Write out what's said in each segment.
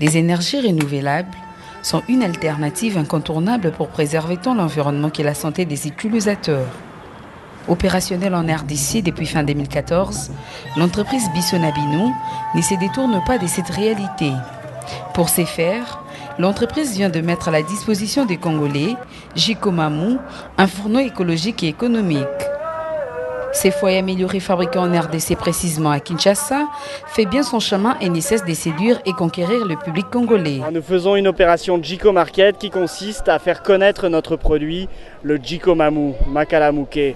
Les énergies renouvelables sont une alternative incontournable pour préserver tant l'environnement que la santé des utilisateurs. Opérationnelle en RDC depuis fin 2014, l'entreprise Bissonabino ne se détourne pas de cette réalité. Pour ce faire, l'entreprise vient de mettre à la disposition des Congolais, Jikomamu, un fourneau écologique et économique. Ces foyers améliorés fabriqués en RDC précisément à Kinshasa fait bien son chemin et ne cesse de séduire et conquérir le public congolais. Nous faisons une opération Jiko Market qui consiste à faire connaître notre produit, le Jikomamu, Makala Muke.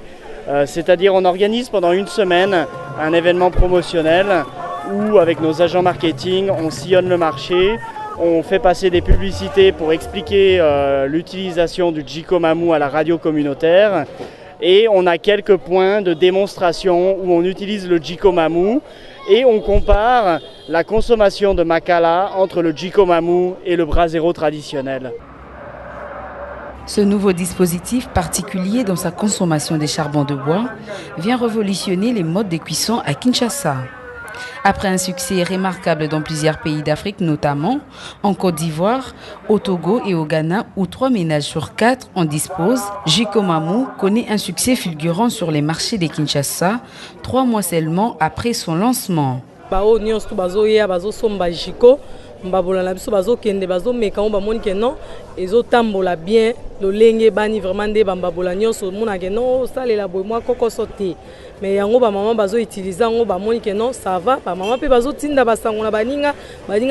C'est-à-dire on organise pendant une semaine un événement promotionnel où avec nos agents marketing on sillonne le marché, on fait passer des publicités pour expliquer l'utilisation du Jikomamu à la radio communautaire. Et on a quelques points de démonstration où on utilise le Jikomamu et on compare la consommation de Makala entre le Jikomamu et le brasero traditionnel. Ce nouveau dispositif particulier dans sa consommation des charbons de bois vient révolutionner les modes de cuisson à Kinshasa. Après un succès remarquable dans plusieurs pays d'Afrique, notamment en Côte d'Ivoire, au Togo et au Ghana, où 3 ménages sur 4 en disposent, Jikomamu connaît un succès fulgurant sur les marchés de Kinshasa, 3 mois seulement après son lancement. Mbabola na biso bazo kende bazo meka on ba moni ke non ezo tambola bien lolenge bani vraiment de bambabola nyonso mona ke non salela boy moi koko sauté mais yango ba maman bazo utiliser ngo ba moni ke non ça va ba maman pe bazo tinda basango na baninga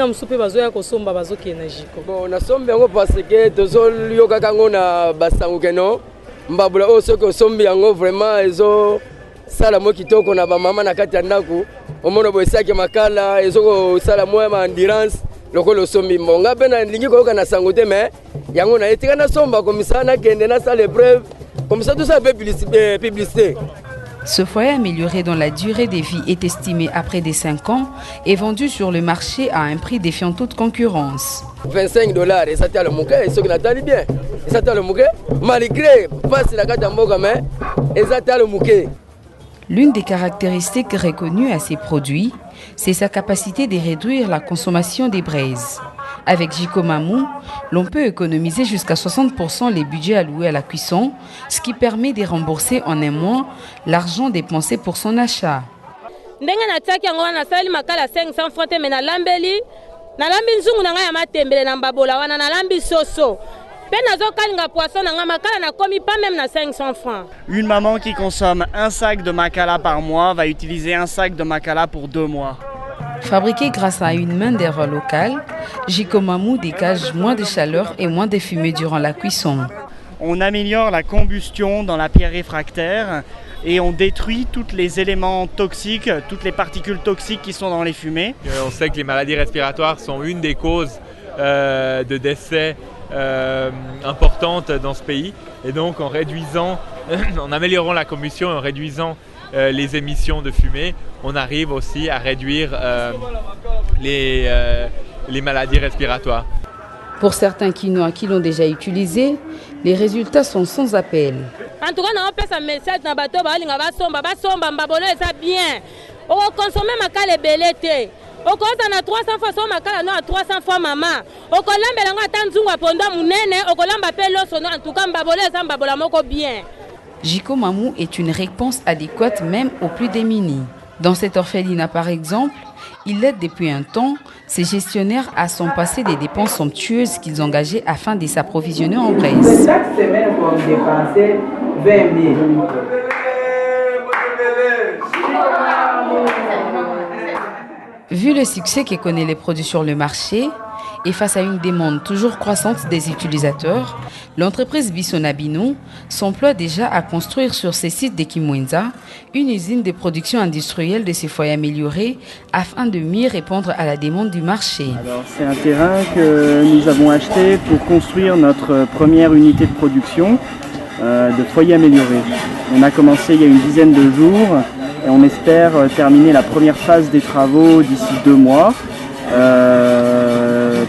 musu pe bazo ya kosomba bazo kena jiko bon na sombe yango parce que tozo yoka kango na basango ke non mbabola o soko sombi yango vraiment ezo sala mo kitoko na ba mama na kati ya ndako omona boisaki makala ezo sala mo ma endurance lokolo sombi mbonga pena ndingi koyoka na sango te mais yango na etika na somba komisa na kende na salle épreuve comme ça tout ça publicité. Ce foyer amélioré dont la durée de vie est estimée à près de 5 ans est vendu sur le marché à un prix défiant toute concurrence. $25 et ça tient le mouquet et ceux qui n'attendent bien. Et ça tient le mouquet malgré pas si la carte en boga mais et ça tient le mouquet. L'une des caractéristiques reconnues à ces produits, c'est sa capacité de réduire la consommation des braises. Avec Jikomamu, l'on peut économiser jusqu'à 60% les budgets alloués à la cuisson, ce qui permet de rembourser en un mois l'argent dépensé pour son achat. Une maman qui consomme un sac de Makala par mois va utiliser un sac de Makala pour 2 mois. Fabriqué grâce à une main d'œuvre locale, Jikomamu dégage moins de chaleur et moins de fumée durant la cuisson. On améliore la combustion dans la pierre réfractaire et on détruit tous les éléments toxiques, toutes les particules toxiques qui sont dans les fumées. On sait que les maladies respiratoires sont une des causes de décès importantes dans ce pays. Et donc en réduisant, en améliorant la combustion et en réduisant les émissions de fumée, on arrive aussi à réduire les maladies respiratoires. Pour certains quinois qui l'ont déjà utilisé, les résultats sont sans appel. En tout cas, on peut un message dans bateau, basomba, mbabolo ça bien. On consomme makala belete. On consomme à 300 fois son makala non à 300 fois maman. On colombe lango atanzunga ponda munene, on colombe pelo sono en tout cas mbabolo ça mbabola moko bien. Jikomamu est une réponse adéquate même aux plus démunis. Dans cet orphelinat par exemple, il aide depuis un temps ses gestionnaires à s'en passer des dépenses somptueuses qu'ils engageaient afin de s'approvisionner en braise. Chaque semaine, on dépensait 20 000. Vu le succès que connaît les produits sur le marché et face à une demande toujours croissante des utilisateurs, l'entreprise Bissonabino s'emploie déjà à construire sur ses sites de Kimwenza une usine de production industrielle de ces foyers améliorés afin de mieux répondre à la demande du marché. C'est un terrain que nous avons acheté pour construire notre première unité de production de foyers améliorés. On a commencé il y a une dizaine de jours et on espère terminer la première phase des travaux d'ici 2 mois.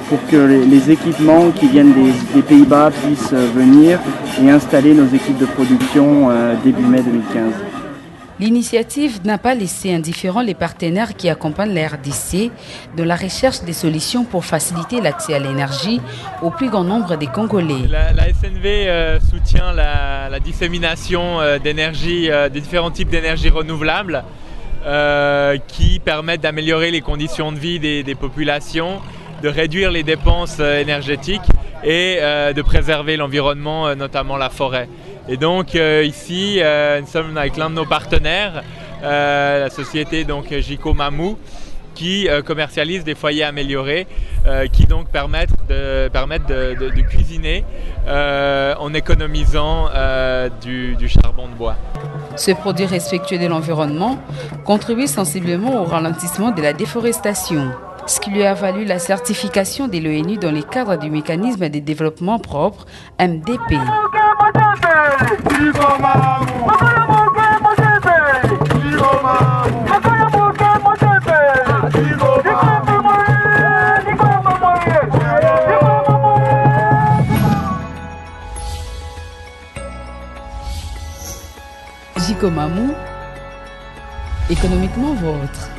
Pour que les équipements qui viennent des Pays-Bas puissent venir et installer nos équipes de production début mai 2015. L'initiative n'a pas laissé indifférents les partenaires qui accompagnent la RDC dans la recherche des solutions pour faciliter l'accès à l'énergie au plus grand nombre des Congolais. La SNV soutient la dissémination d'énergie, des différents types d'énergie renouvelables qui permettent d'améliorer les conditions de vie des populations, de réduire les dépenses énergétiques et de préserver l'environnement, notamment la forêt. Et donc ici, nous sommes avec l'un de nos partenaires, la société donc Jiko Mamu, qui commercialise des foyers améliorés qui donc permettent de cuisiner en économisant du charbon de bois. Ce produit respectueux de l'environnement contribue sensiblement au ralentissement de la déforestation, ce qui lui a valu la certification de l'ONU dans le cadre du mécanisme de développement propre MDP. Jiko Mamu, économiquement vôtre.